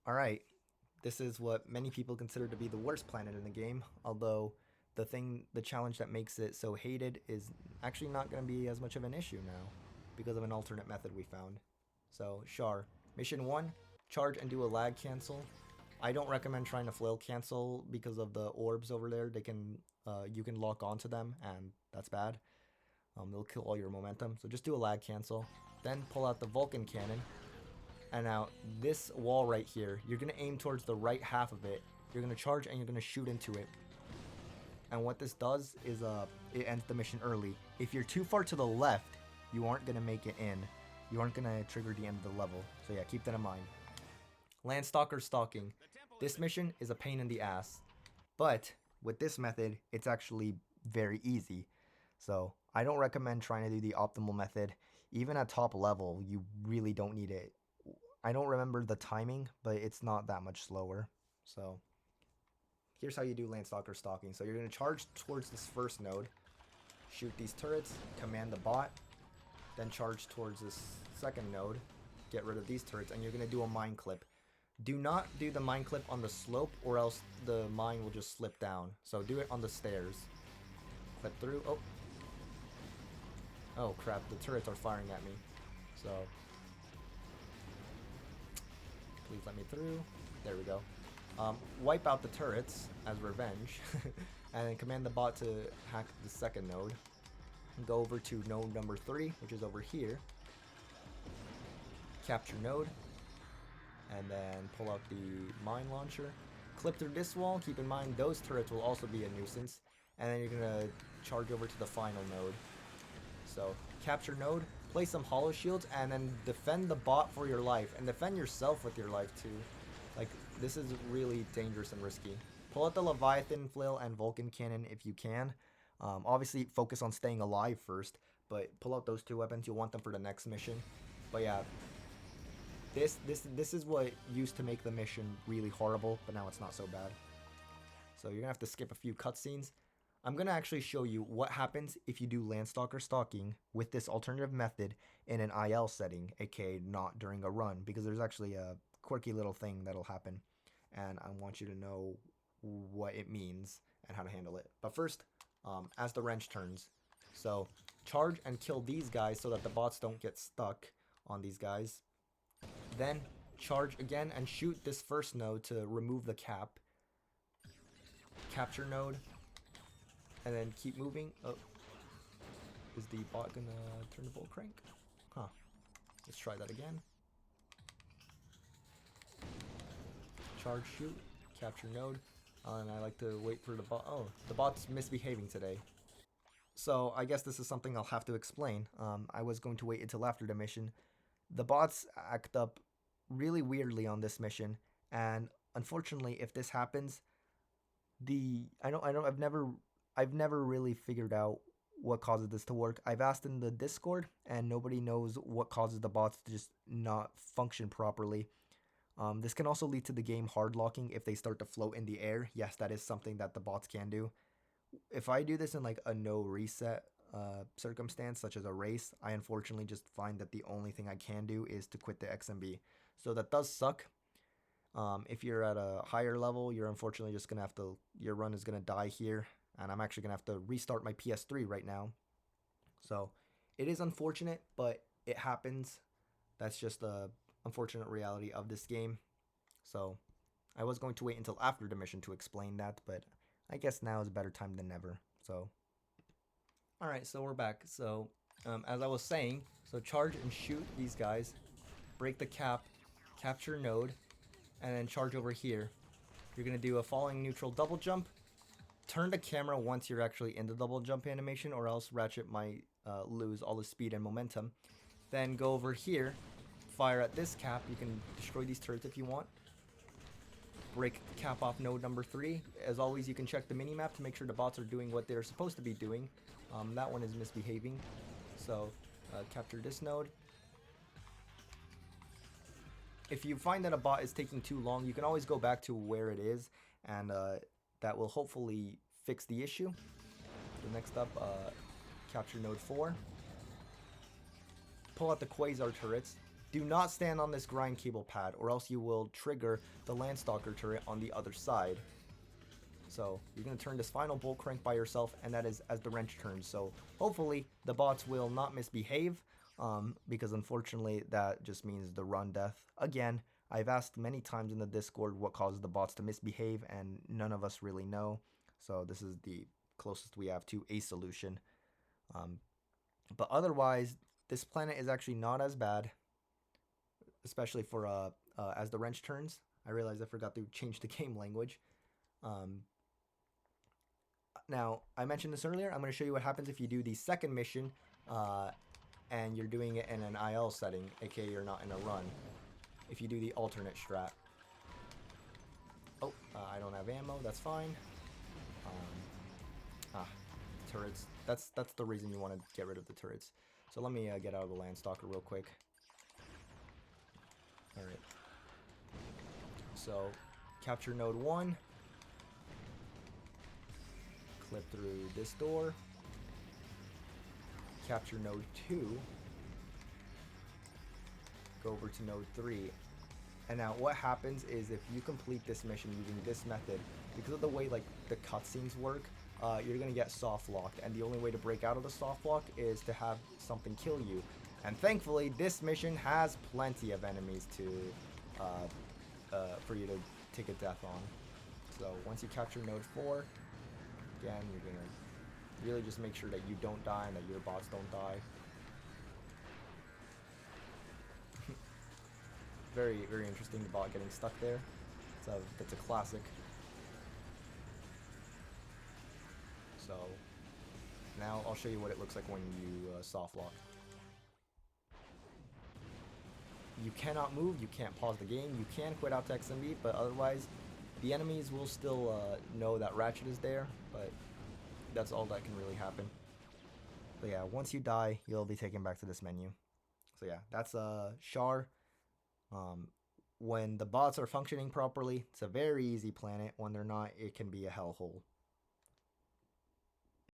Alright, this is what many people consider to be the worst planet in the game, although the challenge that makes it so hated is actually not going to be as much of an issue now because of an alternate method we found. So, Shaar, mission 1, charge and do a lag cancel. I don't recommend trying to flail cancel because of the orbs over there. You can lock onto them and that's bad. They'll kill all your momentum. So just do a lag cancel. Then pull out the Vulcan cannon. And now this wall right here, you're going to aim towards the right half of it. You're going to charge and you're going to shoot into it. And what this does is it ends the mission early. If you're too far to the left, you aren't going to make it in. You aren't going to trigger the end of the level. So yeah, keep that in mind. Landstalker stalking. This mission is a pain in the ass. But with this method, it's actually very easy. So I don't recommend trying to do the optimal method. Even at top level, you really don't need it. I don't remember the timing, but it's not that much slower. So here's how you do Landstalker stalking. So you're going to charge towards this first node, shoot these turrets, command the bot, then charge towards this second node, get rid of these turrets, and you're going to do a mine clip. Do not do the mine clip on the slope or else the mine will just slip down. So do it on the stairs. Clip through. Oh crap, the turrets are firing at me. So please let me through. There we go. Wipe out the turrets as revenge. And then command the bot to hack the second node. Go over to node number 3, which is over here. Capture node. And then pull out the mine launcher. Clip through this wall. Keep in mind those turrets will also be a nuisance. And then you're going to charge over to the final node. So capture node, play some hollow shields, and then defend the bot for your life. And defend yourself with your life too. Like, this is really dangerous and risky. Pull out the Leviathan Flail and Vulcan Cannon if you can. Obviously, focus on staying alive first. But pull out those two weapons. You'll want them for the next mission. But yeah, this is what used to make the mission really horrible, but now it's not so bad. So you're going to have to skip a few cutscenes. I'm going to actually show you what happens if you do Landstalker stalking with this alternative method in an IL setting, aka not during a run, because there's actually a quirky little thing that'll happen, and I want you to know what it means and how to handle it. But first, as the wrench turns, so charge and kill these guys so that the bots don't get stuck on these guys. Then charge again and shoot this first node to remove the cap. Capture node. And then keep moving. Oh. Is the bot gonna turn the bull crank? Huh. Let's try that again. Charge, shoot, capture node. And I like to wait for the bot. Oh, the bot's misbehaving today. So I guess this is something I'll have to explain. I was going to wait until after the mission. The bots act up really weirdly on this mission, and unfortunately, if this happens, I've never really figured out what causes this to work. I've asked in the Discord, and nobody knows what causes the bots to just not function properly. This can also lead to the game hard locking if they start to float in the air. Yes, that is something that the bots can do. If I do this in like a no reset circumstance, such as a race, I unfortunately just find that the only thing I can do is to quit the XMB. So that does suck. If you're at a higher level, you're unfortunately just gonna have to, your run is gonna die here, and I'm actually gonna have to restart my PS3 right now. So it is unfortunate, but it happens. That's just the unfortunate reality of this game. So I was going to wait until after the mission to explain that, but I guess now is a better time than never. So alright, so we're back. So as I was saying, so charge and shoot these guys, break the cap, capture node, and then charge over here. You're going to do a falling neutral double jump. Turn the camera once you're actually in the double jump animation, or else Ratchet might lose all the speed and momentum. Then go over here, fire at this cap. You can destroy these turrets if you want. Break the cap off node number 3. As always, you can check the minimap to make sure the bots are doing what they're supposed to be doing. That one is misbehaving. So capture this node. If you find that a bot is taking too long, you can always go back to where it is, and that will hopefully fix the issue. So next up, capture node 4. Pull out the quasar turrets. do not stand on this grind cable pad or else you will trigger the Landstalker turret on the other side. So you're going to turn this final bolt crank by yourself, and that is as the wrench turns. So hopefully the bots will not misbehave, because unfortunately that just means the run death. Again, I've asked many times in the Discord what causes the bots to misbehave, and none of us really know. So this is the closest we have to a solution. But otherwise, this planet is actually not as bad, especially for as the wrench turns. I realized I forgot to change the game language. Now, I mentioned this earlier. I'm going to show you what happens if you do the second mission and you're doing it in an IL setting, aka you're not in a run. If you do the alternate strat. Oh, I don't have ammo. That's fine. Turrets. That's the reason you want to get rid of the turrets. So let me get out of the Landstalker real quick. Alright. So, capture node 1. Clip through this door. Capture node 2. Go over to node 3. And now what happens is if you complete this mission using this method, because of the way like the cutscenes work, you're going to get soft locked, and the only way to break out of the soft lock is to have something kill you. And thankfully, this mission has plenty of enemies to for you to take a death on. So once you capture node 4, again, you're going to really just make sure that you don't die and that your bots don't die. Very, very interesting, the bot getting stuck there. That's a classic. So now I'll show you what it looks like when you soft lock. You cannot move, you can't pause the game, you can quit out to XMB, but otherwise the enemies will still know that Ratchet is there, but that's all that can really happen. But yeah, once you die, you'll be taken back to this menu. So yeah, that's Shaar. When the bots are functioning properly, it's a very easy planet. When they're not, it can be a hellhole.